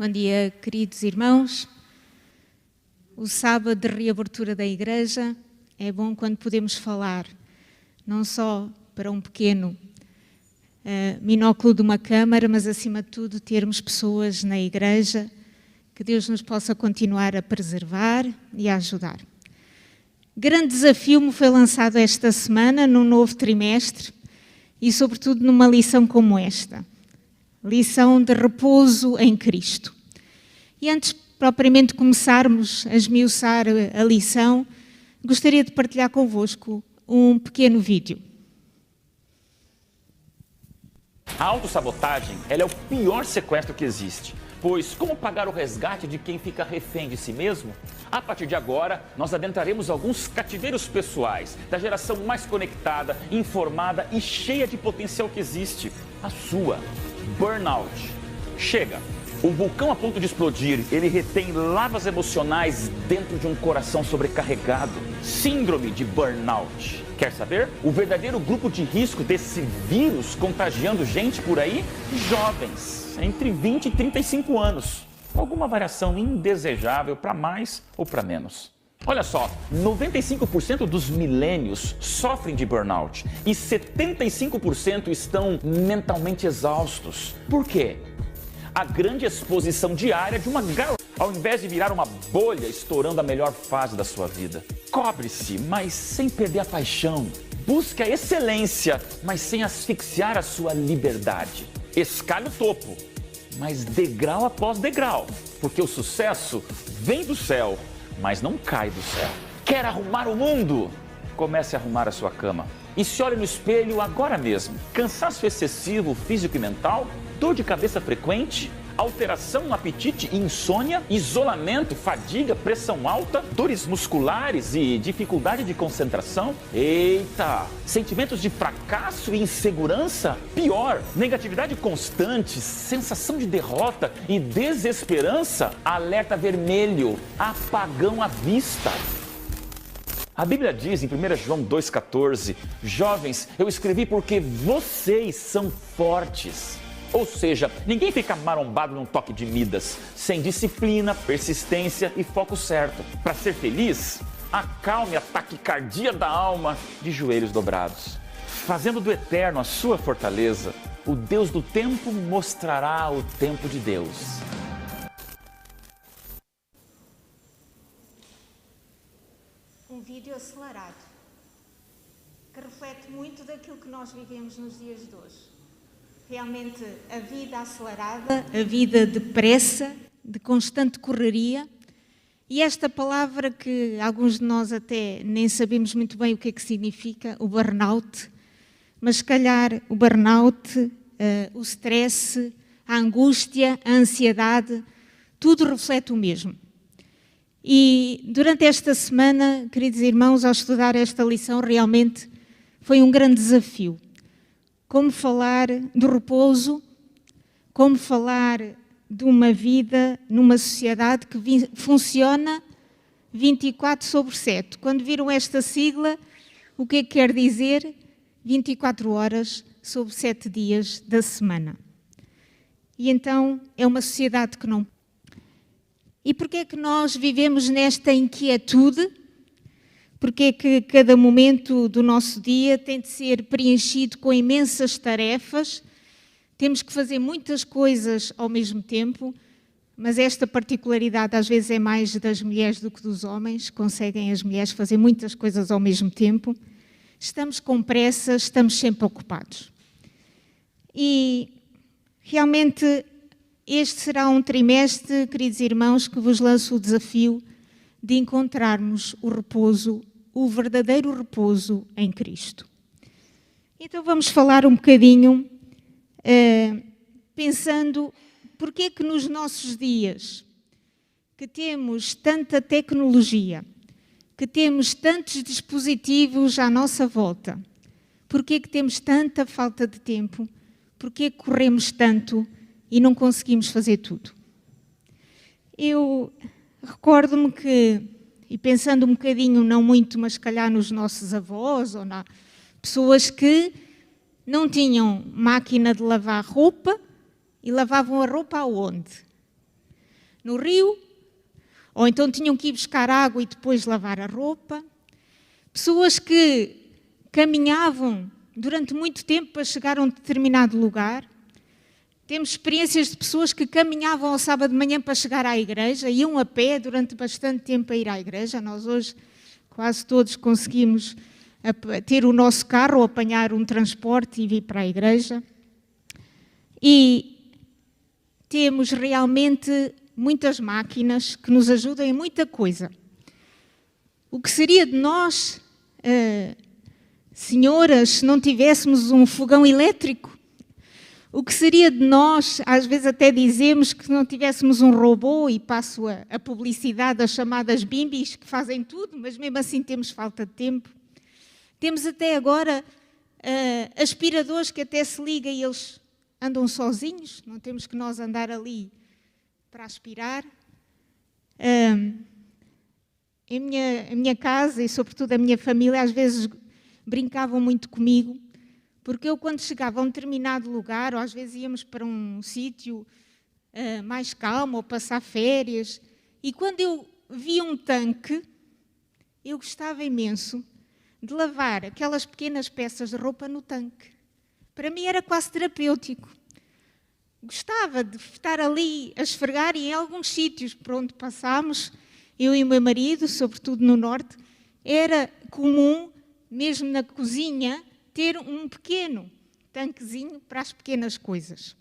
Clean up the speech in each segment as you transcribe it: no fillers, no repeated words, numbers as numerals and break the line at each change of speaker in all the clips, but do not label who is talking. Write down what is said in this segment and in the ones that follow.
Bom dia, queridos irmãos. O sábado de reabertura da igreja é bom quando podemos falar, não só para um pequeno minóculo de uma câmara, mas acima de tudo termos pessoas na igreja, que Deus nos possa continuar a preservar e a ajudar. Grande desafio me foi lançado esta semana, num novo trimestre, e sobretudo numa lição como esta. Lição de repouso em Cristo. E antes propriamente começarmos a esmiuçar a lição, gostaria de partilhar convosco um pequeno vídeo.
A autossabotagem, ela é o pior sequestro que existe. Pois como pagar o resgate de quem fica refém de si mesmo? A partir de agora, nós adentraremos alguns cativeiros pessoais da geração mais conectada, informada e cheia de potencial que existe. A sua. Burnout. Chega. O vulcão a ponto de explodir, ele retém lavas emocionais dentro de um coração sobrecarregado. Síndrome de burnout. Quer saber? O verdadeiro grupo de risco desse vírus contagiando gente por aí? Jovens, entre 20 e 35 anos. Alguma variação indesejável para mais ou para menos. Olha só, 95% dos milênios sofrem de burnout e 75% estão mentalmente exaustos. Por quê? A grande exposição diária de uma garota, ao invés de virar uma bolha estourando a melhor fase da sua vida. Cobre-se, mas sem perder a paixão. Busque a excelência, mas sem asfixiar a sua liberdade. Escale o topo, mas degrau após degrau, porque o sucesso vem do céu, mas não cai do céu. Quer arrumar o mundo? Comece a arrumar a sua cama. E se olhe no espelho agora mesmo. Cansaço excessivo, físico e mental? Dor de cabeça frequente? Alteração no apetite e insônia? Isolamento, fadiga, pressão alta? Dores musculares e dificuldade de concentração? Eita! Sentimentos de fracasso e insegurança? Pior, negatividade constante, sensação de derrota e desesperança? Alerta vermelho, apagão à vista. A Bíblia diz em 1 João 2,14, jovens, eu escrevi porque vocês são fortes. Ou seja, ninguém fica marombado num toque de Midas, sem disciplina, persistência e foco certo. Para ser feliz, acalme a taquicardia da alma de joelhos dobrados. Fazendo do eterno a sua fortaleza, o Deus do tempo mostrará o tempo de Deus.
Um vídeo acelerado, que reflete muito daquilo que nós vivemos nos dias de hoje. Realmente a vida acelerada, a vida depressa, de constante correria, e esta palavra que alguns de nós até nem sabemos muito bem o que é que significa, o burnout, mas se calhar o burnout, o stress, a angústia, a ansiedade, tudo reflete o mesmo. E durante esta semana, queridos irmãos, ao estudar esta lição, realmente foi um grande desafio. Como falar do repouso, como falar de uma vida numa sociedade que funciona 24/7. Quando viram esta sigla, o que é que quer dizer? 24 horas sobre 7 dias da semana. E então é uma sociedade que não... E porquê é que nós vivemos nesta inquietude? Porquê é que cada momento do nosso dia tem de ser preenchido com imensas tarefas? Temos que fazer muitas coisas ao mesmo tempo, mas esta particularidade às vezes é mais das mulheres do que dos homens. Conseguem as mulheres fazer muitas coisas ao mesmo tempo. Estamos com pressa, estamos sempre ocupados. E realmente... Este será um trimestre, queridos irmãos, que vos lanço o desafio de encontrarmos o repouso, o verdadeiro repouso em Cristo. Então vamos falar um bocadinho, pensando, porque é que nos nossos dias, que temos tanta tecnologia, que temos tantos dispositivos à nossa volta, porque é que temos tanta falta de tempo, porque é que corremos tanto e não conseguimos fazer tudo. Eu recordo-me que, e pensando um bocadinho, não muito, mas se calhar nos nossos avós, ou pessoas que não tinham máquina de lavar roupa e lavavam a roupa aonde? no rio, ou então tinham que ir buscar água e depois lavar a roupa. Pessoas que caminhavam durante muito tempo para chegar a um determinado lugar. Temos experiências de pessoas que caminhavam ao sábado de manhã para chegar à igreja, iam a pé durante bastante tempo a ir à igreja. Nós hoje quase todos conseguimos ter o nosso carro ou apanhar um transporte e vir para a igreja. E temos realmente muitas máquinas que nos ajudam em muita coisa. O que seria de nós, senhoras, se não tivéssemos um fogão elétrico? O que seria de nós, às vezes até dizemos que não tivéssemos um robô, e passo a publicidade das chamadas bimbis, que fazem tudo, mas mesmo assim temos falta de tempo. Temos até agora aspiradores que até se ligam e eles andam sozinhos, não temos que nós andar ali para aspirar. Em minha casa e sobretudo a minha família às vezes brincavam muito comigo, porque eu quando chegava a um determinado lugar, ou às vezes íamos para um sítio mais calmo, ou passar férias, e quando eu via um tanque, eu gostava imenso de lavar aquelas pequenas peças de roupa no tanque. Para mim era quase terapêutico. Gostava de estar ali a esfregar, e em alguns sítios por onde passámos, eu e o meu marido, sobretudo no norte, era comum, mesmo na cozinha, ter um pequeno tanquezinho para as pequenas coisas.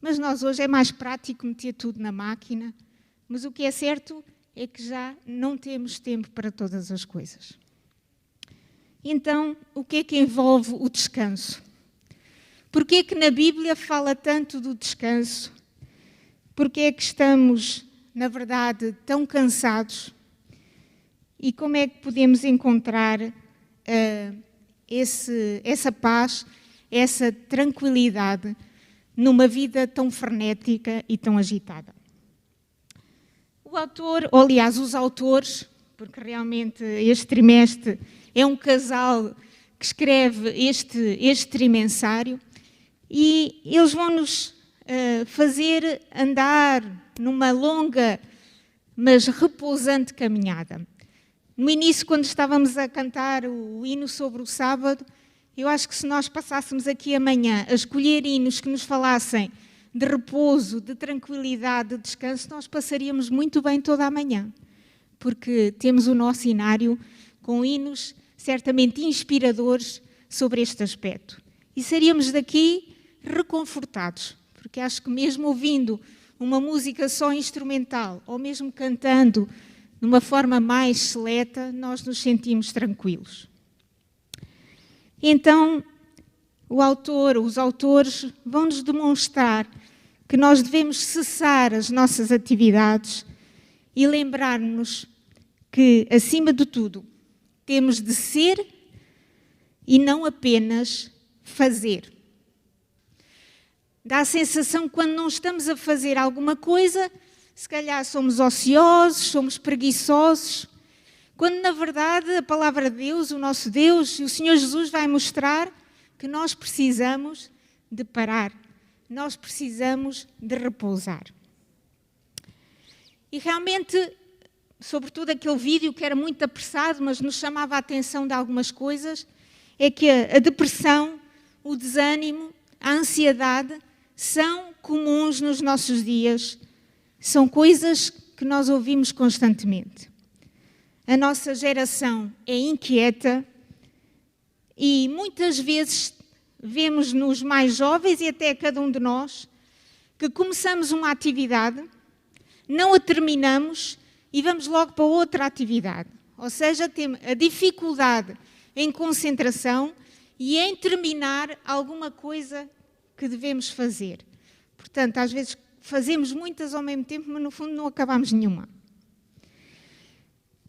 Mas nós hoje é mais prático meter tudo na máquina, mas o que é certo é que já não temos tempo para todas as coisas. Então, o que é que envolve o descanso? Porquê é que na Bíblia fala tanto do descanso? Porquê é que estamos, na verdade, tão cansados? E como é que podemos encontrar essa paz, essa tranquilidade numa vida tão frenética e tão agitada? O autor, ou aliás, os autores, porque realmente este trimestre é um casal que escreve este trimensário, e eles vão-nos fazer andar numa longa, mas repousante caminhada. No início, quando estávamos a cantar o hino sobre o sábado, eu acho que se nós passássemos aqui amanhã a escolher hinos que nos falassem de repouso, de tranquilidade, de descanso, nós passaríamos muito bem toda a manhã, porque temos o nosso inário com hinos certamente inspiradores sobre este aspecto. E saíríamos daqui reconfortados, porque acho que mesmo ouvindo uma música só instrumental, ou mesmo cantando de uma forma mais seleta, nós nos sentimos tranquilos. Então, os autores vão-nos demonstrar que nós devemos cessar as nossas atividades e lembrar-nos que, acima de tudo, temos de ser e não apenas fazer. Dá a sensação que quando não estamos a fazer alguma coisa, se calhar somos ociosos, somos preguiçosos, quando na verdade a palavra de Deus, o nosso Deus e o Senhor Jesus vai mostrar que nós precisamos de parar, nós precisamos de repousar. E realmente, sobretudo aquele vídeo que era muito apressado, mas nos chamava a atenção de algumas coisas, é que a depressão, o desânimo, a ansiedade são comuns nos nossos dias, são coisas que nós ouvimos constantemente. A nossa geração é inquieta e muitas vezes vemos nos mais jovens e até cada um de nós que começamos uma atividade, não a terminamos e vamos logo para outra atividade. Ou seja, temos a dificuldade em concentração e em terminar alguma coisa que devemos fazer. Portanto, às vezes fazemos muitas ao mesmo tempo, mas no fundo não acabamos nenhuma.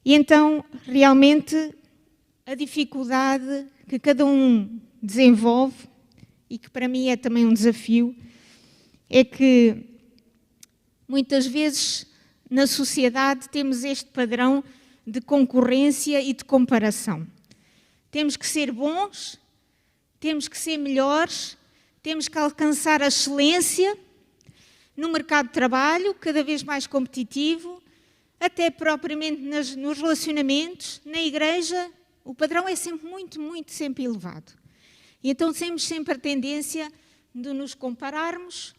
E então, realmente, a dificuldade que cada um desenvolve, e que para mim é também um desafio, é que muitas vezes na sociedade temos este padrão de concorrência e de comparação. Temos que ser bons, temos que ser melhores, temos que alcançar a excelência, no mercado de trabalho, cada vez mais competitivo, até propriamente nos relacionamentos, na igreja, o padrão é sempre muito sempre elevado. E então temos sempre a tendência de nos compararmos,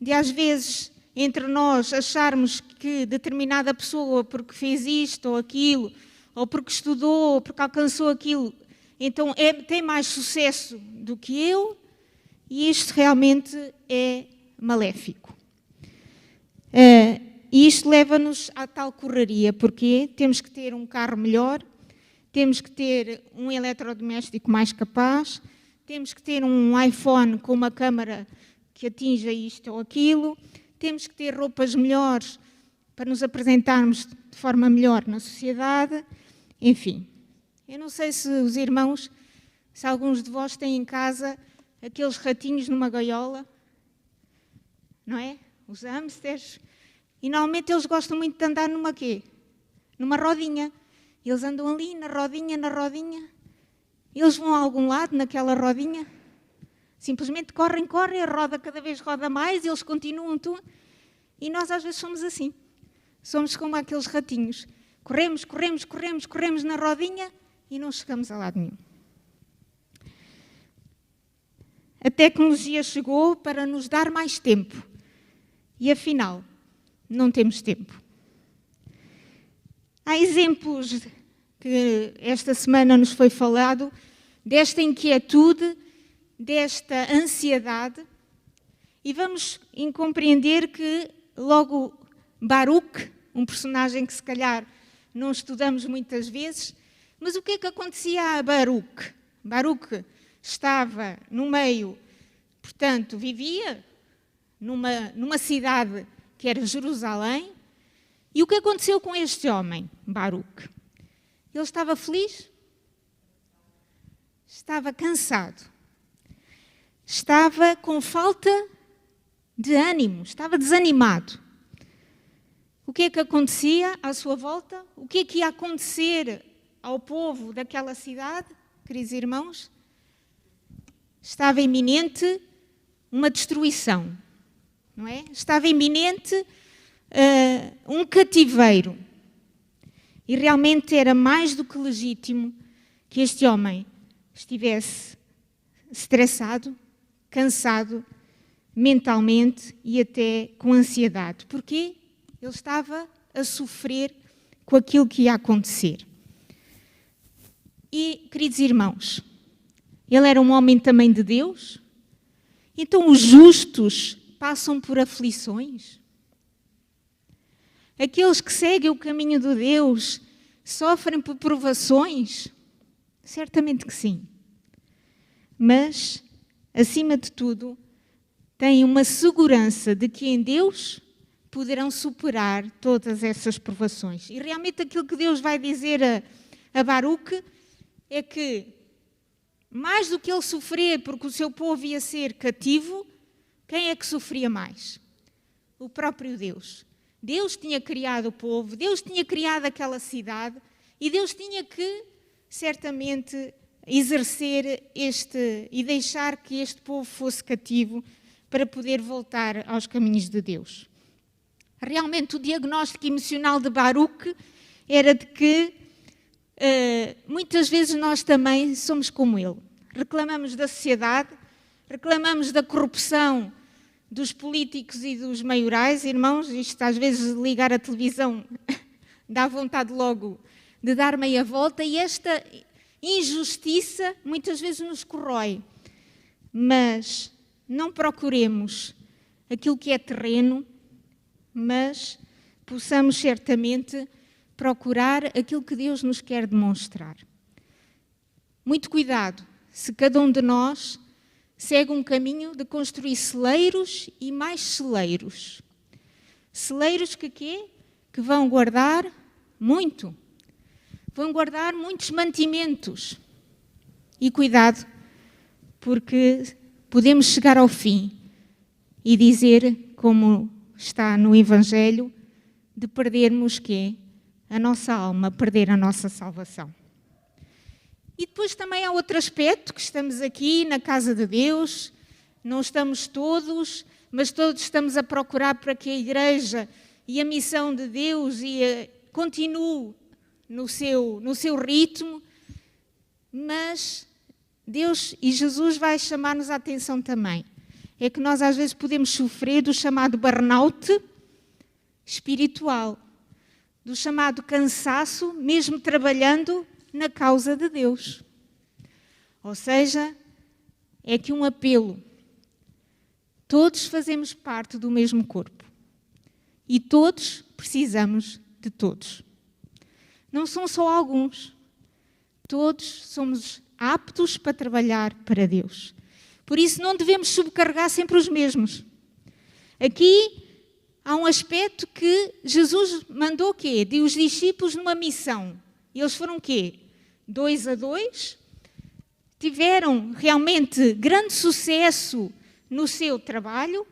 de às vezes entre nós acharmos que determinada pessoa, porque fez isto ou aquilo, ou porque estudou, ou porque alcançou aquilo, então tem mais sucesso do que eu, e isto realmente é maléfico. E isto leva-nos à tal correria, porque temos que ter um carro melhor, temos que ter um eletrodoméstico mais capaz, temos que ter um iPhone com uma câmara que atinja isto ou aquilo, temos que ter roupas melhores para nos apresentarmos de forma melhor na sociedade, enfim. Eu não sei se os irmãos, se alguns de vós têm em casa aqueles ratinhos numa gaiola, não é? Os hamsters. E normalmente eles gostam muito de andar numa quê? Numa rodinha. Eles andam ali na rodinha. Eles vão a algum lado naquela rodinha. Simplesmente correm, a roda cada vez roda mais, eles continuam tudo. E nós às vezes somos assim. Somos como aqueles ratinhos. Corremos na rodinha e não chegamos a lado nenhum. A tecnologia chegou para nos dar mais tempo. E afinal, não temos tempo. Há exemplos que esta semana nos foi falado desta inquietude, desta ansiedade, e vamos compreender que logo Baruque, um personagem que se calhar não estudamos muitas vezes, mas o que é que acontecia a Baruque? Baruque estava no meio, portanto, vivia numa cidade que era Jerusalém, e o que aconteceu com este homem, Baruque? Ele estava feliz? Estava cansado. Estava com falta de ânimo, estava desanimado. O que é que acontecia à sua volta? O que é que ia acontecer ao povo daquela cidade, queridos irmãos? Estava iminente uma destruição, não é? Estava iminente um cativeiro. E realmente era mais do que legítimo que este homem estivesse estressado, cansado, mentalmente e até com ansiedade. Porquê? Ele estava a sofrer com aquilo que ia acontecer. E, queridos irmãos, ele era um homem também de Deus? Então os justos passam por aflições? Aqueles que seguem o caminho de Deus sofrem por provações? Certamente que sim. Mas, acima de tudo, têm uma segurança de que em Deus poderão superar todas essas provações. E realmente aquilo que Deus vai dizer a Baruque é que, mais do que ele sofrer porque o seu povo ia ser cativo, quem é que sofria mais? O próprio Deus. Deus tinha criado o povo, Deus tinha criado aquela cidade e Deus tinha que, certamente, exercer e deixar que este povo fosse cativo para poder voltar aos caminhos de Deus. Realmente o diagnóstico emocional de Baruque era de que muitas vezes nós também somos como ele. Reclamamos da sociedade, reclamamos da corrupção dos políticos e dos maiorais. Irmãos, isto às vezes ligar a televisão dá vontade logo de dar meia volta, e esta injustiça muitas vezes nos corrói. Mas não procuremos aquilo que é terreno, mas possamos certamente procurar aquilo que Deus nos quer demonstrar. Muito cuidado, se cada um de nós segue um caminho de construir celeiros e mais celeiros. Celeiros que quê? Que vão guardar muito. Vão guardar muitos mantimentos. E cuidado, porque podemos chegar ao fim e dizer, como está no Evangelho, de perdermos quê? A nossa alma, perder a nossa salvação. E depois também há outro aspecto, que estamos aqui na casa de Deus, não estamos todos mas todos estamos a procurar para que a Igreja e a missão de Deus continue no seu ritmo, mas Deus e Jesus vai chamar-nos a atenção também. É que nós às vezes podemos sofrer do chamado burnout espiritual, do chamado cansaço, mesmo trabalhando na causa de Deus. Ou seja, é que um apelo. Todos fazemos parte do mesmo corpo e todos precisamos de todos. Não são só alguns. Todos somos aptos para trabalhar para Deus. Por isso não devemos sobrecarregar sempre os mesmos. Aqui há um aspecto que Jesus mandou o quê? De os discípulos numa missão. E eles foram o quê? 2 a 2. Tiveram realmente grande sucesso no seu trabalho.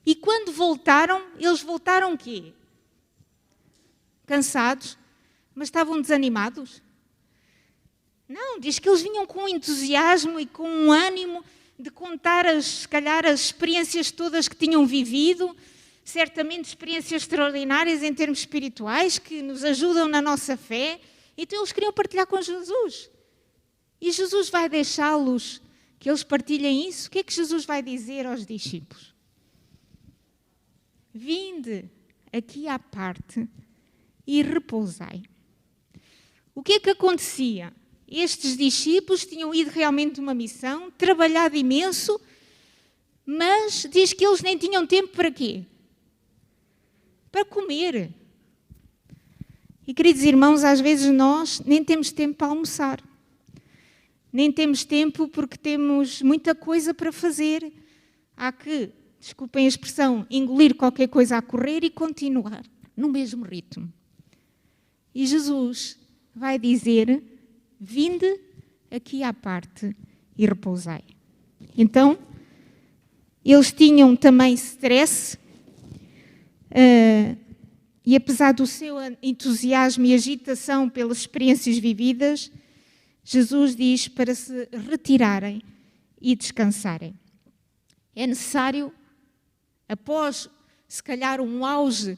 E quando voltaram, eles voltaram o quê? Cansados, mas estavam desanimados? Não, diz que eles vinham com entusiasmo e com um ânimo de contar, se calhar, as experiências todas que tinham vivido, certamente experiências extraordinárias em termos espirituais, que nos ajudam na nossa fé. Então eles queriam partilhar com Jesus. E Jesus vai deixá-los que eles partilhem isso? O que é que Jesus vai dizer aos discípulos? Vinde aqui à parte e repousai. O que é que acontecia? Estes discípulos tinham ido realmente uma missão, trabalhado imenso, mas diz que eles nem tinham tempo para quê? Para comer. E, queridos irmãos, às vezes nós nem temos tempo para almoçar. Nem temos tempo porque temos muita coisa para fazer. Há que, desculpem a expressão, engolir qualquer coisa a correr e continuar no mesmo ritmo. E Jesus vai dizer: vinde aqui à parte e repousai. Então, eles tinham também stress, e apesar do seu entusiasmo e agitação pelas experiências vividas, Jesus diz para se retirarem e descansarem. É necessário, após, se calhar, um auge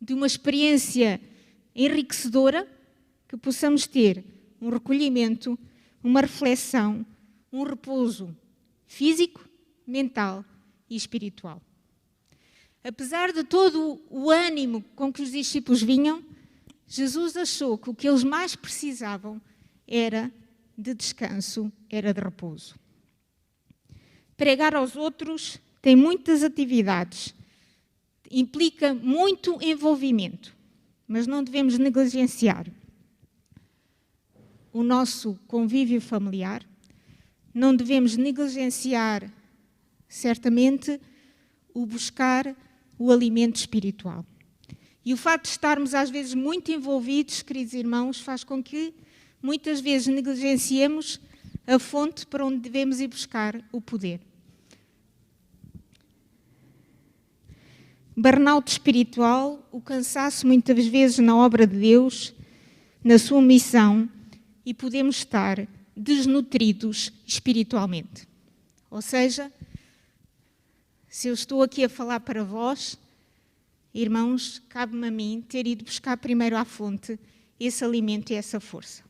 de uma experiência enriquecedora, que possamos ter um recolhimento, uma reflexão, um repouso físico, mental e espiritual. Apesar de todo o ânimo com que os discípulos vinham, Jesus achou que o que eles mais precisavam era de descanso, era de repouso. Pregar aos outros tem muitas atividades, implica muito envolvimento, mas não devemos negligenciar o nosso convívio familiar, não devemos negligenciar, certamente, o buscar o alimento espiritual. E o facto de estarmos às vezes muito envolvidos, queridos irmãos, faz com que muitas vezes negligenciemos a fonte para onde devemos ir buscar o poder. Burnout espiritual, o cansaço muitas vezes na obra de Deus, na sua missão, e podemos estar desnutridos espiritualmente. Ou seja, se eu estou aqui a falar para vós, irmãos, cabe-me a mim ter ido buscar primeiro à fonte esse alimento e essa força.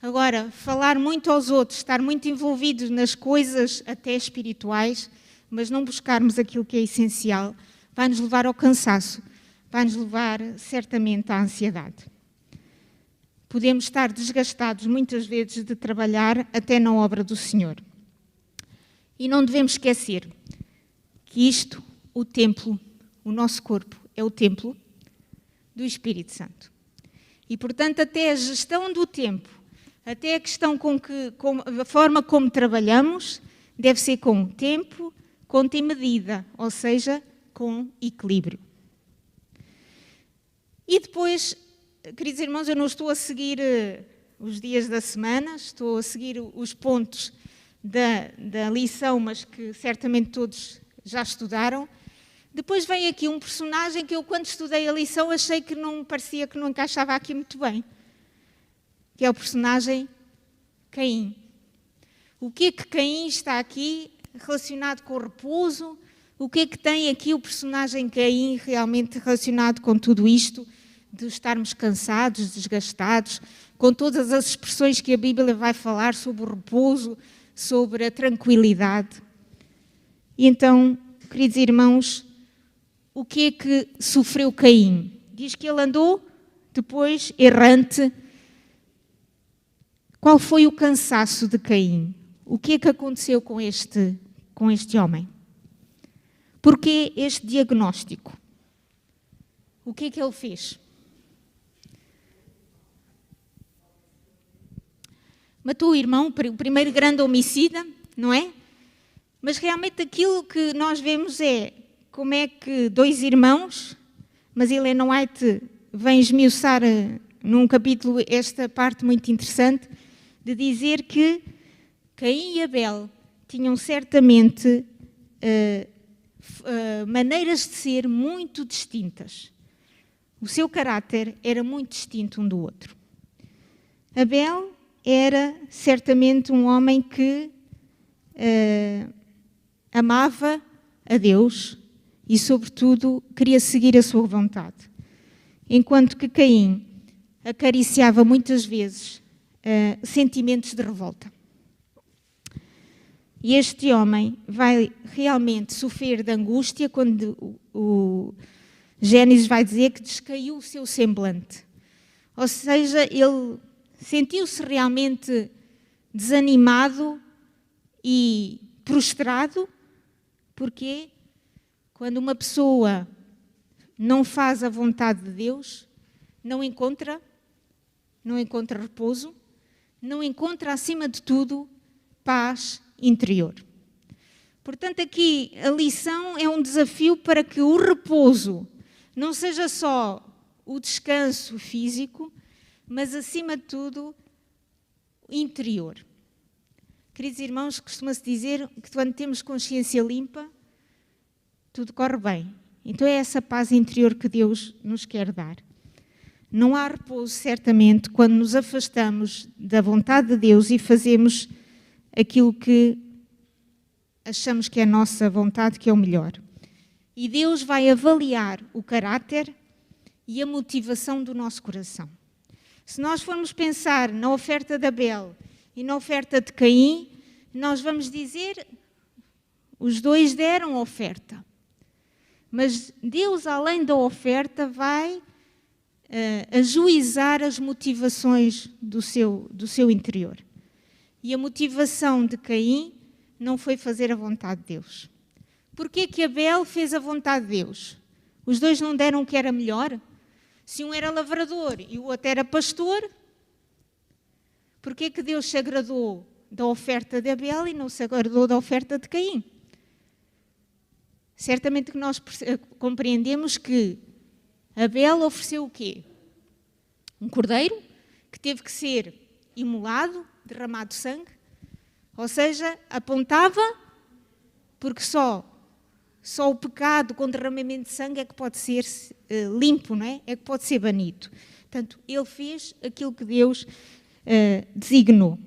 Agora, falar muito aos outros, estar muito envolvidos nas coisas até espirituais, mas não buscarmos aquilo que é essencial, vai nos levar ao cansaço, vai nos levar certamente à ansiedade. Podemos estar desgastados muitas vezes de trabalhar até na obra do Senhor. E não devemos esquecer que isto, o templo, o nosso corpo, é o templo do Espírito Santo. E, portanto, até a gestão do tempo, até a questão a forma como trabalhamos, deve ser com tempo, conta e medida, ou seja, com equilíbrio. E depois, queridos irmãos, eu não estou a seguir os dias da semana, estou a seguir os pontos da lição, mas que certamente todos já estudaram. Depois vem aqui um personagem que eu, quando estudei a lição, achei que parecia que não encaixava aqui muito bem, que é o personagem Caim. O que é que Caim está aqui relacionado com o repouso, O que é que tem aqui o personagem Caim realmente relacionado com tudo isto, de estarmos cansados, desgastados, com todas as expressões que a Bíblia vai falar sobre o repouso, sobre a tranquilidade? E então, queridos irmãos, o que é que sofreu Caim? Diz que ele andou depois errante. Qual foi o cansaço de Caim? O que é que aconteceu com este homem? Porquê este diagnóstico? O que é que ele fez? Matou o irmão, o primeiro grande homicida, não é? Mas realmente aquilo que nós vemos é como é que dois irmãos, mas Ellen White vem esmiuçar num capítulo esta parte muito interessante, de dizer que Caim e Abel tinham certamente maneiras de ser muito distintas. O seu caráter era muito distinto um do outro. Abel era certamente um homem que amava a Deus e, sobretudo, queria seguir a sua vontade. Enquanto que Caim acariciava muitas vezes sentimentos de revolta. E este homem vai realmente sofrer de angústia quando o Gênesis vai dizer que descaiu o seu semblante. Ou seja, ele sentiu-se realmente desanimado e prostrado. Porquê? Quando uma pessoa não faz a vontade de Deus, não encontra repouso, não encontra, acima de tudo, paz interior. Portanto, aqui a lição é um desafio para que o repouso não seja só o descanso físico, mas, acima de tudo, interior. Queridos irmãos, costuma-se dizer que quando temos consciência limpa, tudo corre bem. Então é essa paz interior que Deus nos quer dar. Não há repouso, certamente, quando nos afastamos da vontade de Deus e fazemos aquilo que achamos que é a nossa vontade, que é o melhor. E Deus vai avaliar o caráter e a motivação do nosso coração. Se nós formos pensar na oferta de Abel e na oferta de Caim, nós vamos dizer, os dois deram oferta. Mas Deus, além da oferta, vai ajuizar as motivações do seu interior. E a motivação de Caim não foi fazer a vontade de Deus. Porquê que Abel fez a vontade de Deus? Os dois não deram o que era melhor? Se um era lavrador e o outro era pastor, porquê que Deus se agradou da oferta de Abel e não se agradou da oferta de Caim? Certamente que nós compreendemos que Abel ofereceu o quê? Um cordeiro que teve que ser imolado, derramado sangue, ou seja, apontava, porque só o pecado com derramamento de sangue é que pode ser limpo, não é? É que pode ser banido. Portanto, ele fez aquilo que Deus designou.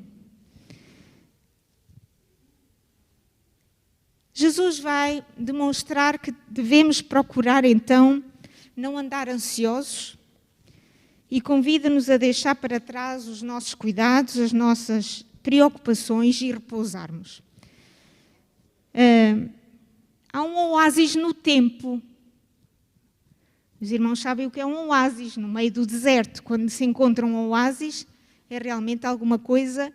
Jesus vai demonstrar que devemos procurar, então, não andar ansiosos e convida-nos a deixar para trás os nossos cuidados, as nossas preocupações e repousarmos. Há um oásis no tempo. Os irmãos sabem o que é um oásis no meio do deserto. Quando se encontra um oásis, é realmente alguma coisa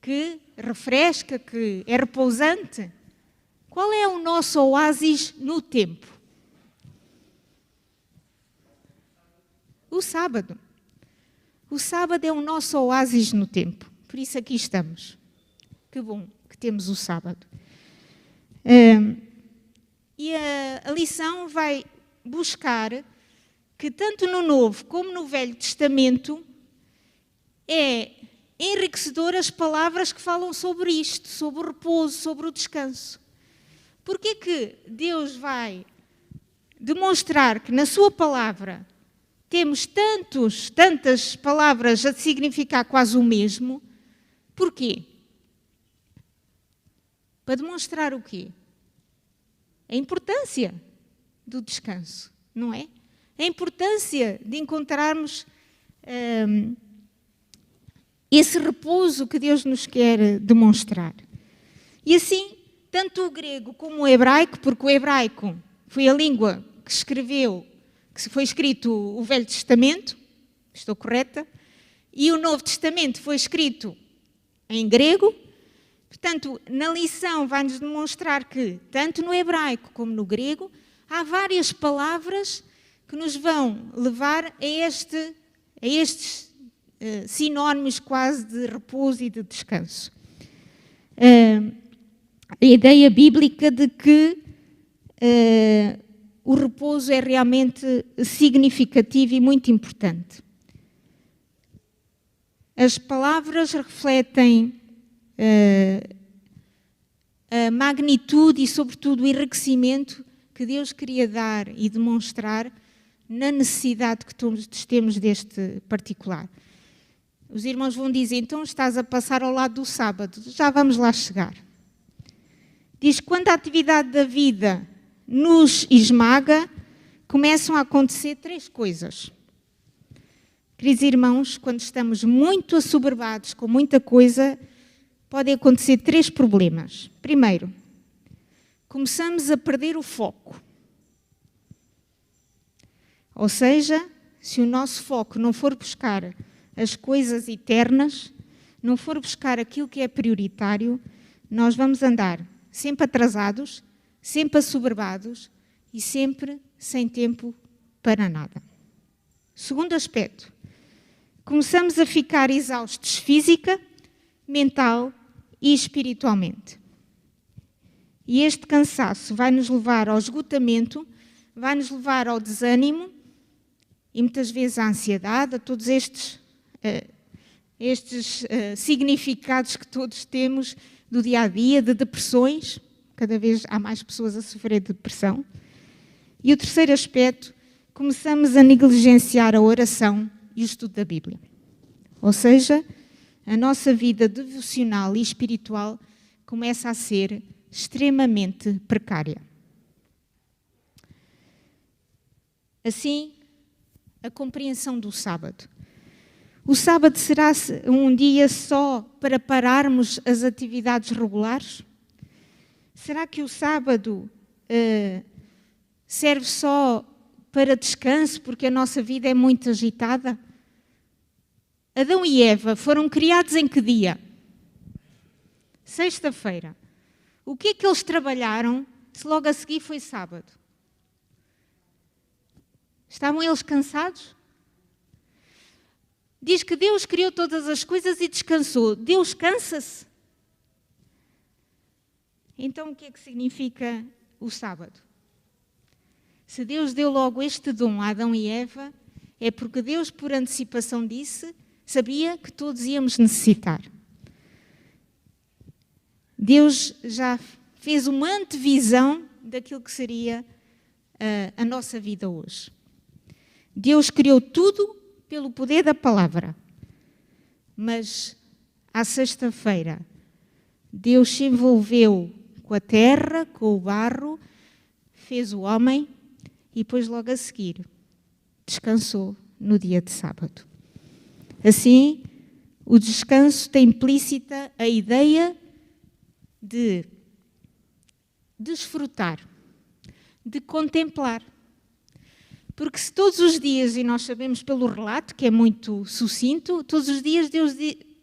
que refresca, que é repousante. Qual é o nosso oásis no tempo? O sábado. O sábado é o nosso oásis no tempo. Por isso aqui estamos. Que bom que temos o sábado. E a lição vai buscar que tanto no Novo como no Velho Testamento é enriquecedor as palavras que falam sobre isto, sobre o repouso, sobre o descanso. Porquê que Deus vai demonstrar que na sua palavra temos tantas palavras a significar quase o mesmo? Porquê? Para demonstrar o quê? a importância do descanso, não é? A importância de encontrarmos esse repouso que Deus nos quer demonstrar. E assim, tanto o grego como o hebraico, porque o hebraico foi a língua que foi escrito o Velho Testamento, estou correta, e o Novo Testamento foi escrito em grego. Portanto, na lição vai-nos demonstrar que, tanto no hebraico como no grego, há várias palavras que nos vão levar a estes sinónimos quase de repouso e de descanso. A ideia bíblica de que o repouso é realmente significativo e muito importante. As palavras refletem a magnitude e, sobretudo, o enriquecimento que Deus queria dar e demonstrar na necessidade que todos temos deste particular. Os irmãos vão dizer, então estás a passar ao lado do sábado. Já vamos lá chegar. Diz, quando a atividade da vida nos esmaga, começam a acontecer 3 coisas. Queridos irmãos, quando estamos muito assoberbados com muita coisa, podem acontecer 3 problemas. Primeiro, começamos a perder o foco. Ou seja, se o nosso foco não for buscar as coisas eternas, não for buscar aquilo que é prioritário, nós vamos andar sempre atrasados, sempre assoberbados e sempre sem tempo para nada. Segundo aspecto, começamos a ficar exaustos física, mental e espiritualmente. E este cansaço vai nos levar ao esgotamento, vai nos levar ao desânimo e muitas vezes à ansiedade, a todos estes significados que todos temos do dia a dia, de depressões. Cada vez há mais pessoas a sofrer de depressão. E o terceiro aspecto, começamos a negligenciar a oração e o estudo da Bíblia. Ou seja, a nossa vida devocional e espiritual começa a ser extremamente precária. Assim, a compreensão do sábado. O sábado será um dia só para pararmos as atividades regulares? Será que o sábado serve só para descanso, porque a nossa vida é muito agitada? Adão e Eva foram criados em que dia? Sexta-feira. O que é que eles trabalharam se logo a seguir foi sábado? Estavam eles cansados? Diz que Deus criou todas as coisas e descansou. Deus cansa-se? Então o que é que significa o sábado? Se Deus deu logo este dom a Adão e Eva, é porque Deus, por antecipação sabia que todos íamos necessitar. Deus já fez uma antevisão daquilo que seria a nossa vida hoje. Deus criou tudo pelo poder da palavra. Mas, à sexta-feira, Deus se envolveu com a terra, com o barro, fez o homem e depois logo a seguir descansou no dia de sábado. Assim, o descanso tem implícita a ideia de desfrutar, de contemplar. Porque se todos os dias, e nós sabemos pelo relato, que é muito sucinto, todos os dias Deus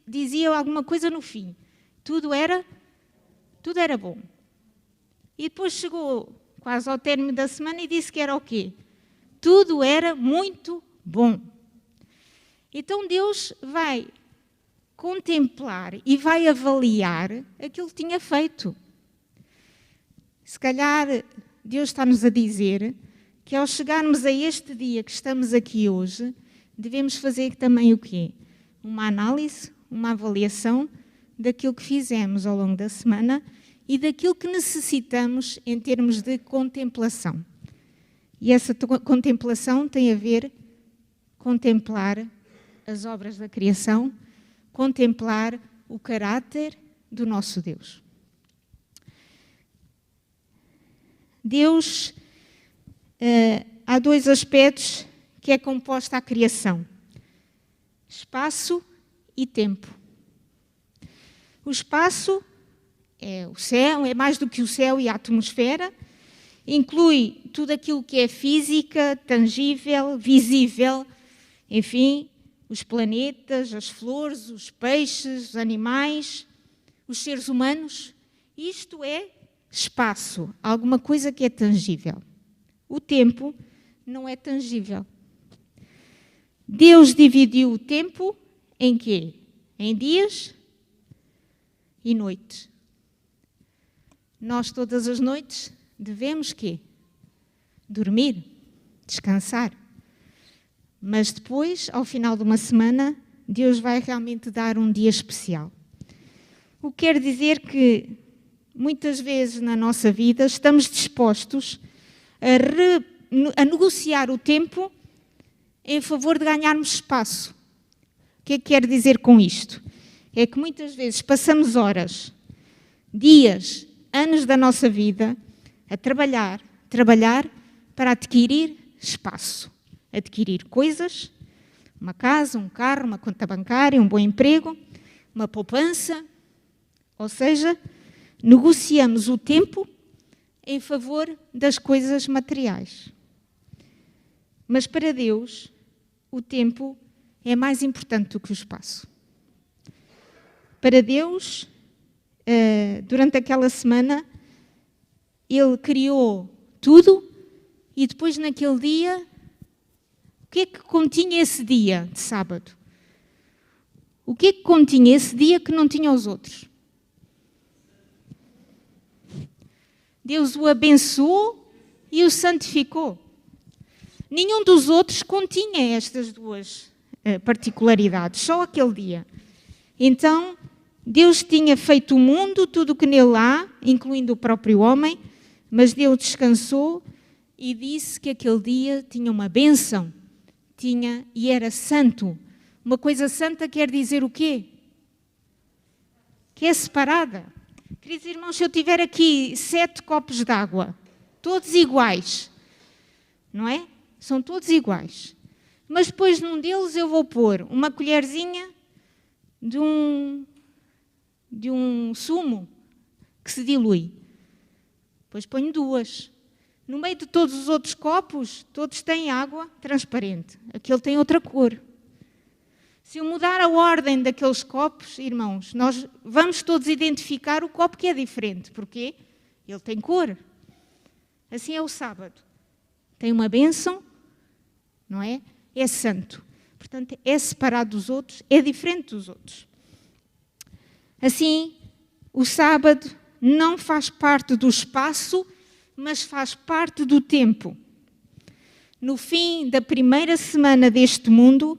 dizia alguma coisa no fim. Tudo era bom. E depois chegou quase ao término da semana e disse que era o quê? Tudo era muito bom. Então Deus vai contemplar e vai avaliar aquilo que tinha feito. Se calhar Deus está-nos a dizer que ao chegarmos a este dia que estamos aqui hoje, devemos fazer também o quê? Uma análise, uma avaliação daquilo que fizemos ao longo da semana e daquilo que necessitamos em termos de contemplação. E essa contemplação tem a ver com contemplar as obras da criação, contemplar o caráter do nosso Deus. Deus, há dois aspectos que é composta a criação: espaço e tempo. O espaço é o céu, é mais do que o céu e a atmosfera, inclui tudo aquilo que é física, tangível, visível, enfim, os planetas, as flores, os peixes, os animais, os seres humanos. Isto é espaço, alguma coisa que é tangível. O tempo não é tangível. Deus dividiu o tempo em quê? Em dias e noites. Nós todas as noites devemos quê? Dormir, descansar. Mas depois, ao final de uma semana, Deus vai realmente dar um dia especial. O que quer dizer que muitas vezes na nossa vida estamos dispostos a negociar o tempo em favor de ganharmos espaço. O que é que quer dizer com isto? É que muitas vezes passamos horas, dias, anos da nossa vida a trabalhar para adquirir espaço, adquirir coisas, uma casa, um carro, uma conta bancária, um bom emprego, uma poupança, ou seja, negociamos o tempo em favor das coisas materiais. Mas para Deus, o tempo é mais importante do que o espaço. Para Deus, durante aquela semana, Ele criou tudo e depois naquele dia, o que é que continha esse dia de sábado? O que é que continha esse dia que não tinha os outros? Deus o abençoou e o santificou. Nenhum dos outros continha estas duas particularidades, só aquele dia. Então, Deus tinha feito o mundo, tudo o que nele há, incluindo o próprio homem, mas Deus descansou e disse que aquele dia tinha uma bênção, e era santo. Uma coisa santa quer dizer o quê? Que é separada. Queridos irmãos, se eu tiver aqui 7 copos de água, todos iguais, não é? São todos iguais. Mas depois num deles eu vou pôr uma colherzinha de um sumo que se dilui. Depois ponho 2. No meio de todos os outros copos, todos têm água transparente. Aquele tem outra cor. Se eu mudar a ordem daqueles copos, irmãos, nós vamos todos identificar o copo que é diferente. Porquê? Ele tem cor. Assim é o sábado. Tem uma bênção, não é? É santo. Portanto, é separado dos outros, é diferente dos outros. Assim, o sábado não faz parte do espaço, mas faz parte do tempo. No fim da primeira semana deste mundo,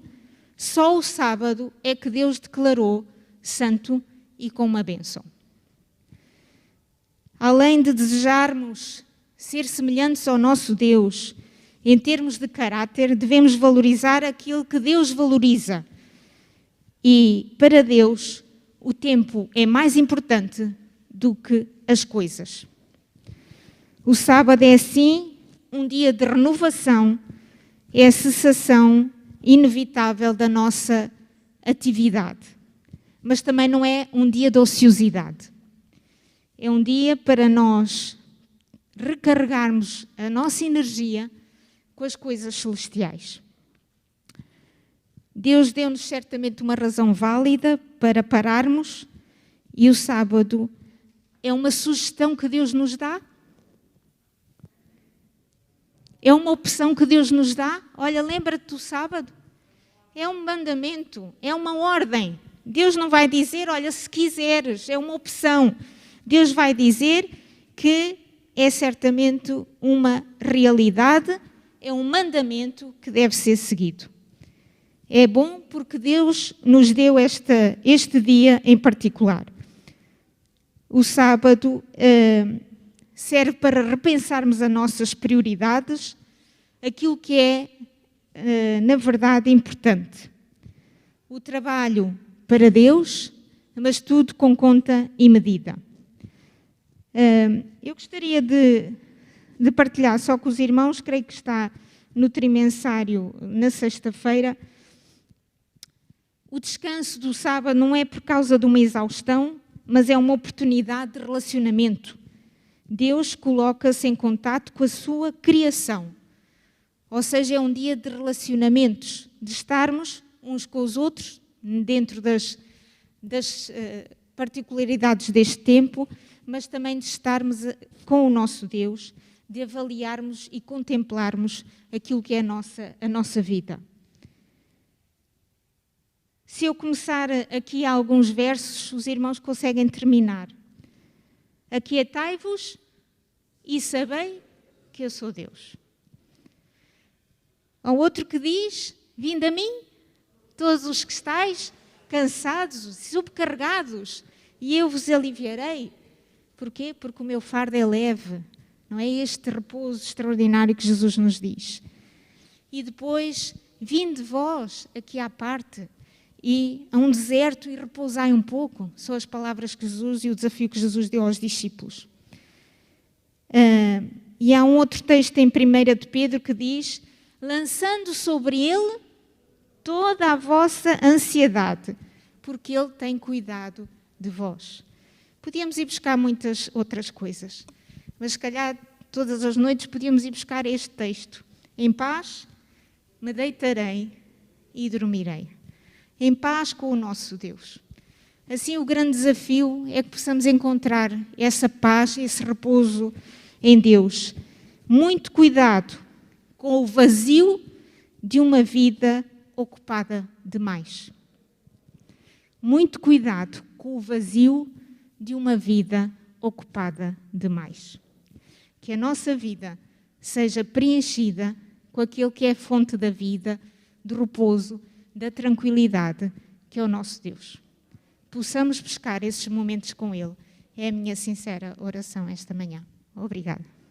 só o sábado é que Deus declarou santo e com uma bênção. Além de desejarmos ser semelhantes ao nosso Deus, em termos de caráter, devemos valorizar aquilo que Deus valoriza. E para Deus, o tempo é mais importante do que as coisas. O sábado é, assim, um dia de renovação, é a cessação inevitável da nossa atividade. Mas também não é um dia de ociosidade. É um dia para nós recarregarmos a nossa energia com as coisas celestiais. Deus deu-nos certamente uma razão válida para pararmos e o sábado é uma sugestão que Deus nos dá. É uma opção que Deus nos dá. Olha, lembra-te do sábado. É um mandamento, é uma ordem. Deus não vai dizer, olha, se quiseres, é uma opção. Deus vai dizer que é certamente uma realidade, é um mandamento que deve ser seguido. É bom porque Deus nos deu este dia em particular. O sábado serve para repensarmos as nossas prioridades, aquilo que é, na verdade, importante. O trabalho para Deus, mas tudo com conta e medida. Eu gostaria de de partilhar só com os irmãos, creio que está no trimensário na sexta-feira. O descanso do sábado não é por causa de uma exaustão, mas é uma oportunidade de relacionamento. Deus coloca-se em contato com a sua criação. Ou seja, é um dia de relacionamentos, de estarmos uns com os outros, dentro das particularidades deste tempo, mas também de estarmos com o nosso Deus, de avaliarmos e contemplarmos aquilo que é a nossa vida. Se eu começar aqui alguns versos, os irmãos conseguem terminar. Aquietai-vos e sabei que eu sou Deus. Há outro que diz, vinde a mim, todos os que estáis cansados, subcarregados, e eu vos aliviarei. Porquê? Porque o meu fardo é leve. Não é este repouso extraordinário que Jesus nos diz. E depois, vinde vós aqui à parte, e a um deserto e repousai um pouco. São as palavras que Jesus e o desafio que Jesus deu aos discípulos. E há um outro texto em 1 de Pedro que diz, lançando sobre ele toda a vossa ansiedade, porque ele tem cuidado de vós. Podíamos ir buscar muitas outras coisas, mas se calhar todas as noites podíamos ir buscar este texto. Em paz me deitarei e dormirei. Em paz com o nosso Deus. Assim, o grande desafio é que possamos encontrar essa paz, esse repouso em Deus. Muito cuidado com o vazio de uma vida ocupada demais. Muito cuidado com o vazio de uma vida ocupada demais. Que a nossa vida seja preenchida com aquilo que é a fonte da vida, do repouso, da tranquilidade, que é o nosso Deus. Possamos buscar esses momentos com Ele. É a minha sincera oração esta manhã. Obrigada.